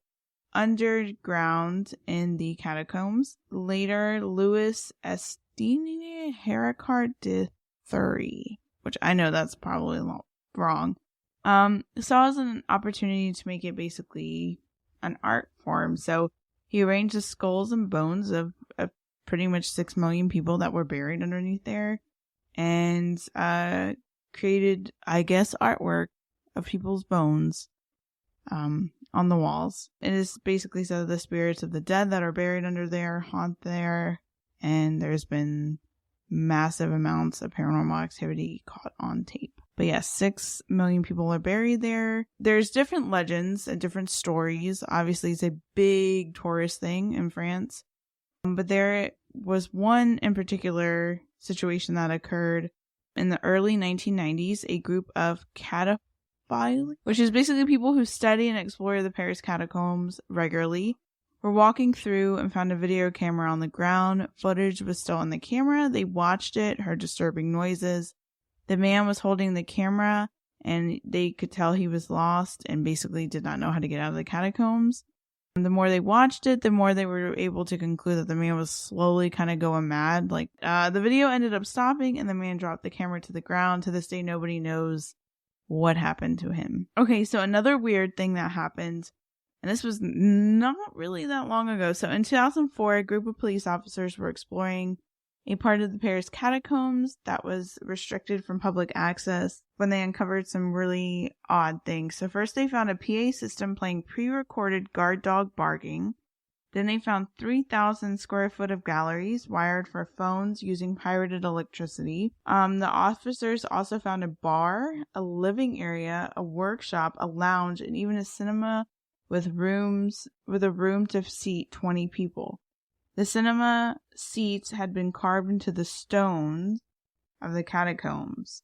underground in the catacombs. Later, Louis Estine Heracart de Thury, which I know that's probably wrong, saw as an opportunity to make it basically an art form. So he arranged the skulls and bones of pretty much 6 million people that were buried underneath there, and created, I guess, artwork of people's bones on the walls. It is basically so the spirits of the dead that are buried under there haunt there, and there's been massive amounts of paranormal activity caught on tape. But yes, 6 million people are buried there. There's different legends and different stories. Obviously, it's a big tourist thing in France. But there was one in particular situation that occurred in the early 1990s. A group of cataphiles, which is basically people who study and explore the Paris catacombs regularly, were walking through and found a video camera on the ground. Footage was still on the camera. They watched it, heard disturbing noises. The man was holding the camera, and they could tell he was lost and basically did not know how to get out of the catacombs. And the more they watched it, the more they were able to conclude that the man was slowly kind of going mad. The video ended up stopping, and the man dropped the camera to the ground. To this day, nobody knows what happened to him. Okay, so another weird thing that happened, and this was not really that long ago. So in 2004, a group of police officers were exploring a part of the Paris catacombs that was restricted from public access when they uncovered some really odd things. So first they found a PA system playing pre-recorded guard dog barking. Then they found 3,000 square foot of galleries wired for phones using pirated electricity. The officers also found a bar, a living area, a workshop, a lounge, and even a cinema with a room to seat 20 people. The cinema seats had been carved into the stones of the catacombs.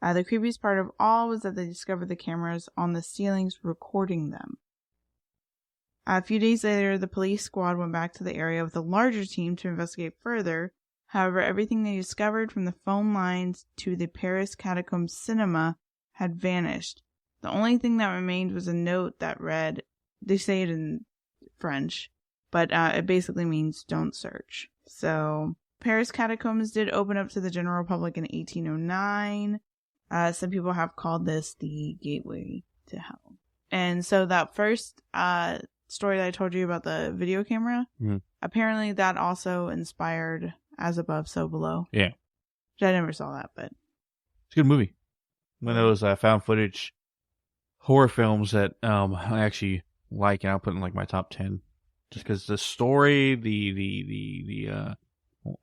The creepiest part of all was that they discovered the cameras on the ceilings recording them. A few days later, the police squad went back to the area with a larger team to investigate further. However, everything they discovered, from the phone lines to the Paris catacombs cinema, had vanished. The only thing that remained was a note that read, they say it in French, but it basically means don't search. So Paris catacombs did open up to the general public in 1809. Some people have called this the gateway to hell. And so that first story that I told you about the video camera, apparently that also inspired As Above, So Below. Yeah. Which I never saw that, but it's a good movie. One of those found footage horror films that I actually like, and I'll put in like my top 10. Just because the story, I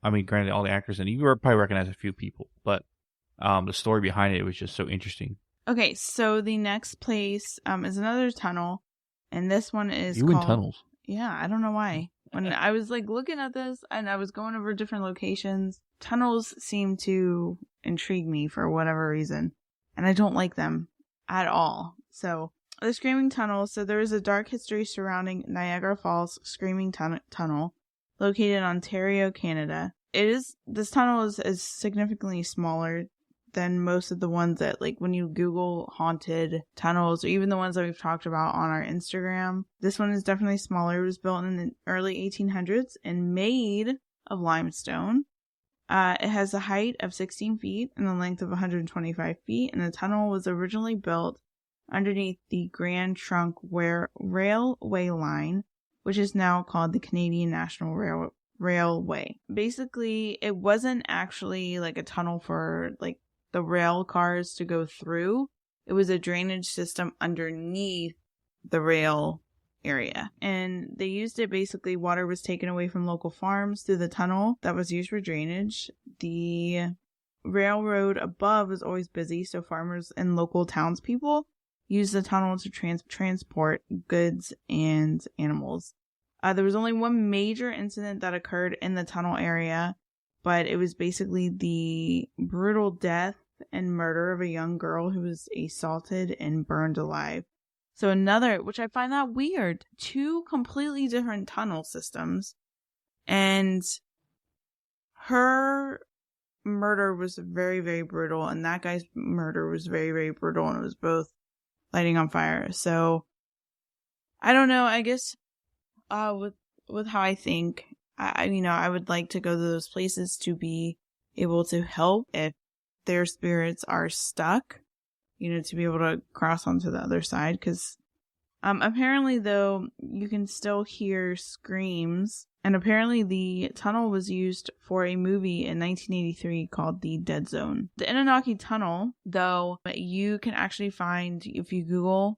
mean, granted, all the actors, and you probably recognize a few people, but the story behind it was just so interesting. Okay, so the next place is another tunnel, and this one is called... in tunnels? Yeah, I don't know why. When I was looking at this, and I was going over different locations, tunnels seem to intrigue me for whatever reason, and I don't like them at all. So the Screaming Tunnel. So there is a dark history surrounding Niagara Falls Screaming Tunnel, located in Ontario, Canada. This tunnel is significantly smaller than most of the ones that, when you Google haunted tunnels, or even the ones that we've talked about on our Instagram. This one is definitely smaller. It was built in the early 1800s and made of limestone. It has a height of 16 feet and a length of 125 feet, and the tunnel was originally built underneath the Grand Trunk Railway line, which is now called the Canadian National Railway. Basically, it wasn't actually a tunnel for the rail cars to go through. It was a drainage system underneath the rail area, and they used it. Basically, water was taken away from local farms through the tunnel that was used for drainage. The railroad above was always busy, so farmers and local townspeople used the tunnel to transport goods and animals. There was only one major incident that occurred in the tunnel area, but it was basically the brutal death and murder of a young girl who was assaulted and burned alive. So another, which I find that weird, 2 completely different tunnel systems, and her murder was very, very brutal, and that guy's murder was very, very brutal, and it was both lighting on fire. So I don't know. I guess with how I think, I would like to go to those places to be able to help if their spirits are stuck, to be able to cross onto the other side. Because apparently, though, you can still hear screams. And apparently the tunnel was used for a movie in 1983 called The Dead Zone. The Anunnaki Tunnel, though, you can actually find, if you Google,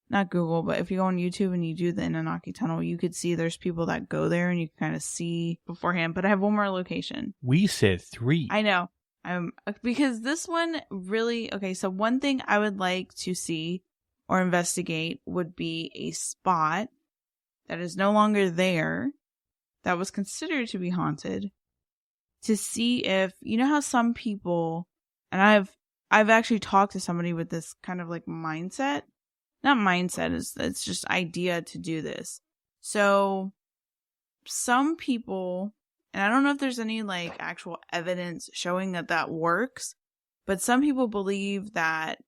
not Google, but if you go on YouTube and you do the Anunnaki Tunnel, you could see there's people that go there and you can kind of see beforehand. But I have one more location. We said 3. I know. Because this one really, okay, so one thing I would like to see or investigate would be a spot that is no longer there, that was considered to be haunted, to see if, how some people, and I've actually talked to somebody with this kind of like mindset, not mindset, it's just idea to do this. So some people, and I don't know if there's any like actual evidence showing that works, but some people believe that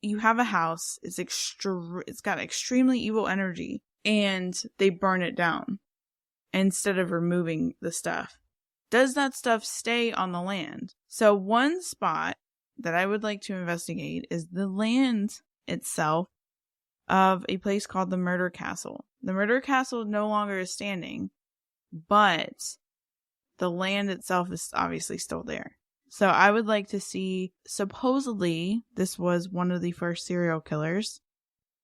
you have a house, it's got extremely evil energy, and they burn it down instead of removing the stuff. Does that stuff stay on the land? So one spot that I would like to investigate is the land itself of a place called the Murder Castle. The Murder Castle no longer is standing, but the land itself is obviously still there. So I would like to see, supposedly this was one of the first serial killers,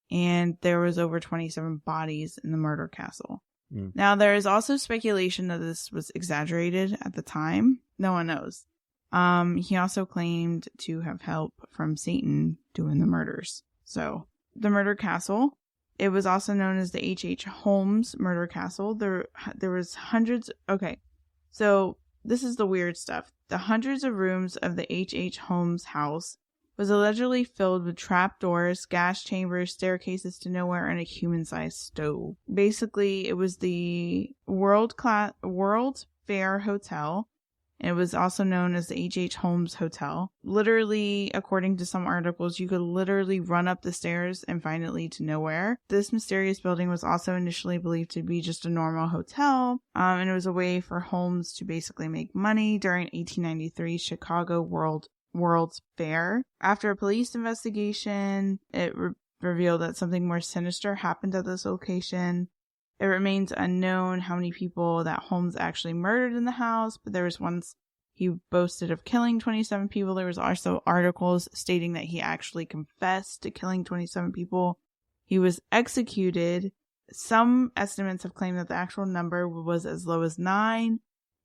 and there was over 27 bodies in the Murder Castle. Now, there is also speculation that this was exaggerated at the time. No one knows. He also claimed to have help from Satan doing the murders. So, the Murder Castle, it was also known as the H.H. Holmes Murder Castle. There was hundreds. Okay, so this is the weird stuff. The hundreds of rooms of the H.H. Holmes house was allegedly filled with trapdoors, gas chambers, staircases to nowhere, and a human-sized stove. Basically, it was the World's Fair Hotel, and it was also known as the H.H. Holmes Hotel. Literally, according to some articles, you could literally run up the stairs and find it lead to nowhere. This mysterious building was also initially believed to be just a normal hotel, and it was a way for Holmes to basically make money during 1893 Chicago World's Fair. After a police investigation, it revealed that something more sinister happened at this location. It remains unknown how many people that Holmes actually murdered in the house, but there was once he boasted of killing 27 people. There was also articles stating that he actually confessed to killing 27 people. He was executed. Some estimates have claimed that the actual number was as low as 9,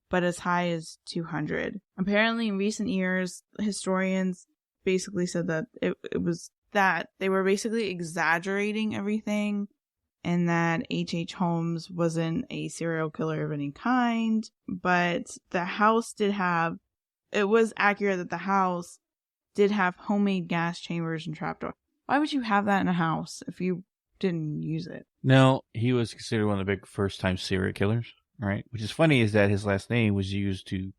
but as high as 200. Apparently, in recent years, historians basically said that it was that they were basically exaggerating everything, and that H.H. Holmes wasn't a serial killer of any kind, but the house it was accurate that the house did have homemade gas chambers and trapdoors. Why would you have that in a house if you didn't use it? No, he was considered one of the big first-time serial killers. Right, which is funny is that his last name was used to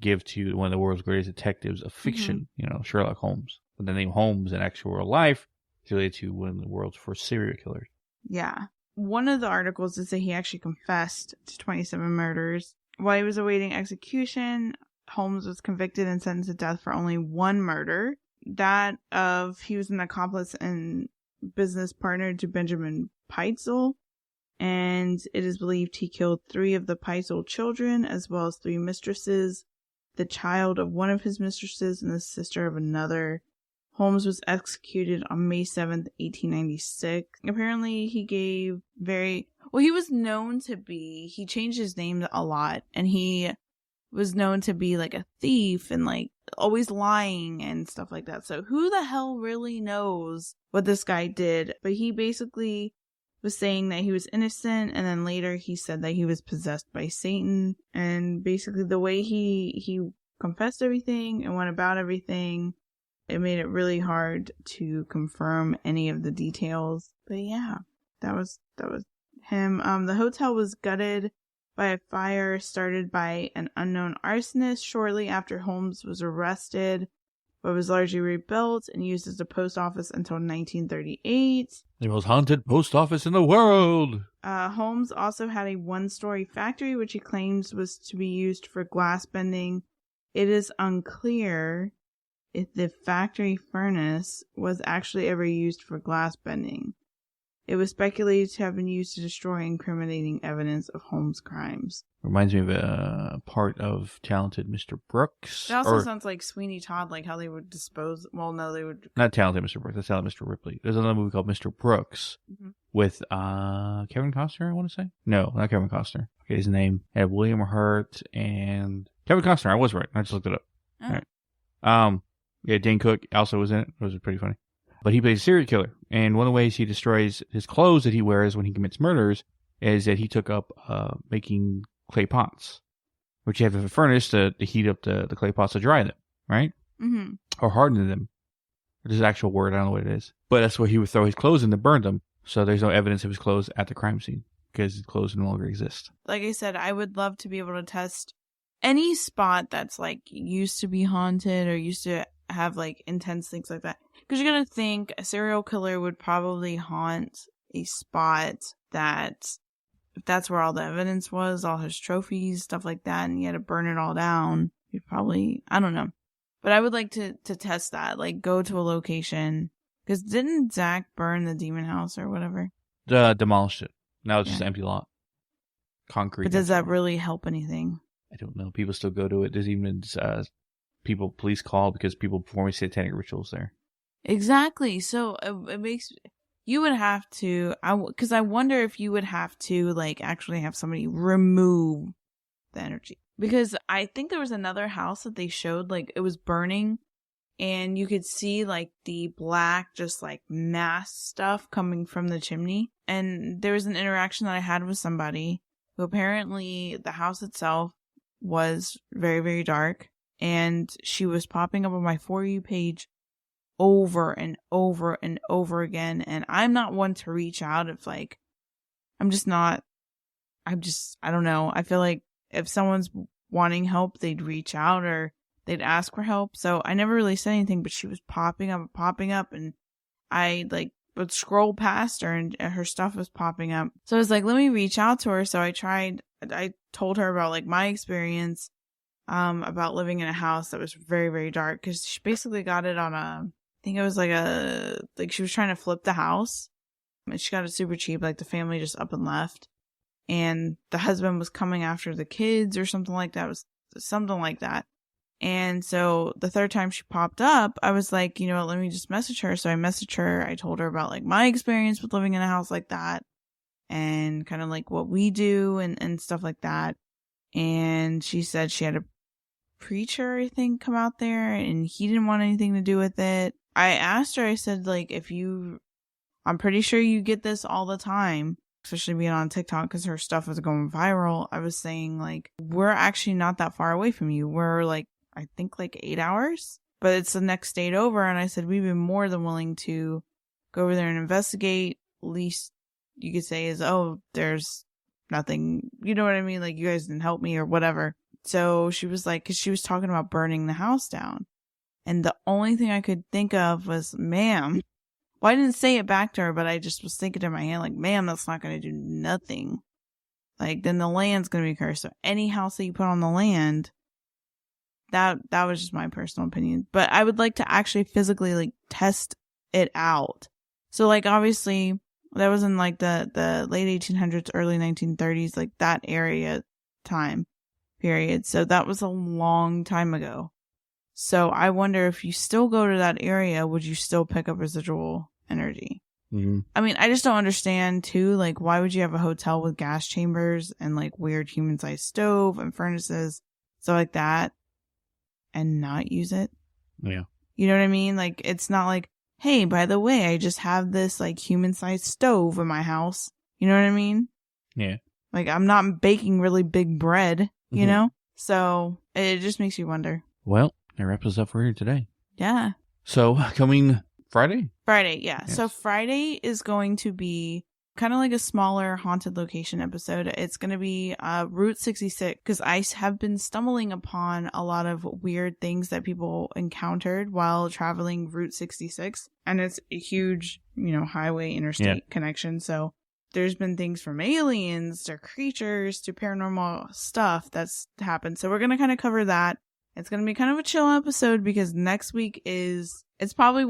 give to one of the world's greatest detectives of fiction, Sherlock Holmes. But the name Holmes in actual real life is related to one of the world's first serial killers. Yeah. One of the articles did say he actually confessed to 27 murders. While he was awaiting execution, Holmes was convicted and sentenced to death for only one murder. That of he was an accomplice and business partner to Benjamin Peitzel. And it is believed he killed 3 of the Peitzel children, as well as 3 mistresses, the child of one of his mistresses and the sister of another. Holmes was executed on May 7th, 1896. Apparently, he was known to be, he changed his name a lot, and he was known to be like a thief and like always lying and stuff like that. So who the hell really knows what this guy did? But he basically was saying that he was innocent, and then later he said that he was possessed by Satan. And basically the way he confessed everything and went about everything, it made it really hard to confirm any of the details. But yeah, that was him. The hotel was gutted by a fire started by an unknown arsonist shortly after Holmes was arrested, but was largely rebuilt and used as a post office until 1938. The most haunted post office in the world. Holmes also had a one-story factory, which he claims was to be used for glass bending. It is unclear if the factory furnace was actually ever used for glass bending. It was speculated to have been used to destroy incriminating evidence of Holmes' crimes. Reminds me of a part of Talented Mr. Brooks. It also sounds like Sweeney Todd, like how they would dispose... Well, no, they would... Not Talented Mr. Brooks, that's Talented Mr. Ripley. There's another movie called Mr. Brooks with Kevin Costner, I want to say. No, not Kevin Costner. Okay, his name. It had William Hurt and... Kevin Costner, I was right. I just looked it up. Oh. All right. Yeah, Dane Cook also was in it. It was pretty funny. But he plays a serial killer. And one of the ways he destroys his clothes that he wears when he commits murders is that he took up making clay pots, which you have a furnace to heat up the clay pots to dry them, right? Mm-hmm. Or harden them. There's an actual word, I don't know what it is. But that's where he would throw his clothes in to burn them. So there's no evidence of his clothes at the crime scene because his clothes no longer exist. Like I said, I would love to be able to test any spot that's like used to be haunted or used to have like intense things like that. Because you're going to think a serial killer would probably haunt a spot that, if that's where all the evidence was, all his trophies, stuff like that, and he had to burn it all down, he'd probably, I don't know. But I would like to test that, like go to a location. Because didn't Zach burn the demon house or whatever? Demolished it. Now it's just an empty lot. Concrete. But does that really help anything? I don't know. People still go to it. There's even police call because people performing satanic rituals there. Exactly. So it makes you would have to. Because I wonder if you would have to like actually have somebody remove the energy. Because I think there was another house that they showed like it was burning, and you could see like the black just like mass stuff coming from the chimney. And there was an interaction that I had with somebody who apparently the house itself was very, very dark, and she was popping up on my For You page over and over and over again. And I'm not one to reach out if like, I don't know. I feel like if someone's wanting help, they'd reach out or they'd ask for help. So I never really said anything, but she was popping up, and I like would scroll past her and her stuff was popping up. So I was like, let me reach out to her. So I told her about like my experience about living in a house that was very, very dark, because she basically got it on I think it was like she was trying to flip the house, and she got it super cheap, like the family just up and left, and the husband was coming after the kids or something like that. It was something like that. And so the third time she popped up, I was like, you know what, let me just message her. So I messaged her. I told her about like my experience with living in a house like that and kind of like what we do and stuff like that. And she said she had a preacher, I think, come out there and he didn't want anything to do with it. I asked her, I said, like, I'm pretty sure you get this all the time, especially being on TikTok because her stuff was going viral. I was saying, like, we're actually not that far away from you. We're like, I think like 8 hours, but it's the next state over. And I said, we'd be more than willing to go over there and investigate. Least you could say is, oh, there's nothing, you know what I mean? Like, you guys didn't help me or whatever. So she was like, cause she was talking about burning the house down. And the only thing I could think of was, ma'am. Well, I didn't say it back to her, but I just was thinking in my head, like, ma'am, that's not going to do nothing. Like, then the land's going to be cursed. So any house that you put on the land, that was just my personal opinion. But I would like to actually physically, like, test it out. So, like, obviously, that was in, like, the late 1800s, early 1930s, like, that area time period. So that was a long time ago. So I wonder if you still go to that area, would you still pick up residual energy? Mm-hmm. I mean, I just don't understand too, like, why would you have a hotel with gas chambers and like weird human-sized stove and furnaces, stuff like that, and not use it? Yeah. You know what I mean? Like, it's not like, hey, by the way, I just have this like human-sized stove in my house. You know what I mean? Yeah. Like, I'm not baking really big bread, you know? So it just makes you wonder. Well, that wraps us up for here today. Yeah. So, coming Friday? Friday, yeah. Yes. So Friday is going to be kind of like a smaller haunted location episode. It's going to be Route 66, because I have been stumbling upon a lot of weird things that people encountered while traveling Route 66. And it's a huge, highway interstate connection. So there's been things from aliens to creatures to paranormal stuff that's happened. So we're going to kind of cover that. It's going to be kind of a chill episode because next week it's probably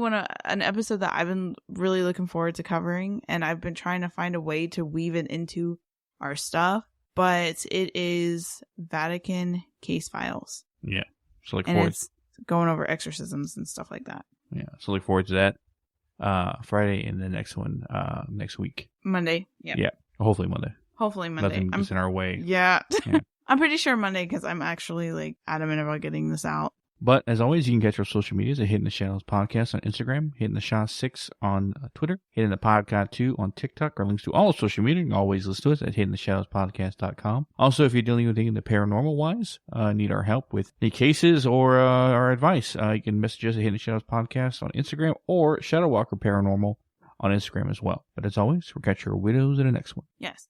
an episode that I've been really looking forward to covering, and I've been trying to find a way to weave it into our stuff, but it is Vatican case files. Yeah. So look and forward. It's going over exorcisms and stuff like that. Yeah. So look forward to that. Friday, and the next one next week. Monday. Yep. Yeah. Hopefully Monday. Nothing gets in our way. Yeah. I'm pretty sure Monday because I'm actually adamant about getting this out. But as always, you can catch our social medias at Hidden the Shadows Podcast on Instagram, Hidden the Shaw 6 on Twitter, Hidden the Podcast 2 on TikTok. Our links to all social media, you can always listen to us at hiddentheshadowspodcast.com. Also, if you're dealing with anything the paranormal wise, need our help with any cases or our advice, you can message us at Hidden the Shadows Podcast on Instagram or Shadow Walker Paranormal on Instagram as well. But as always, we'll catch your widows in the next one. Yes.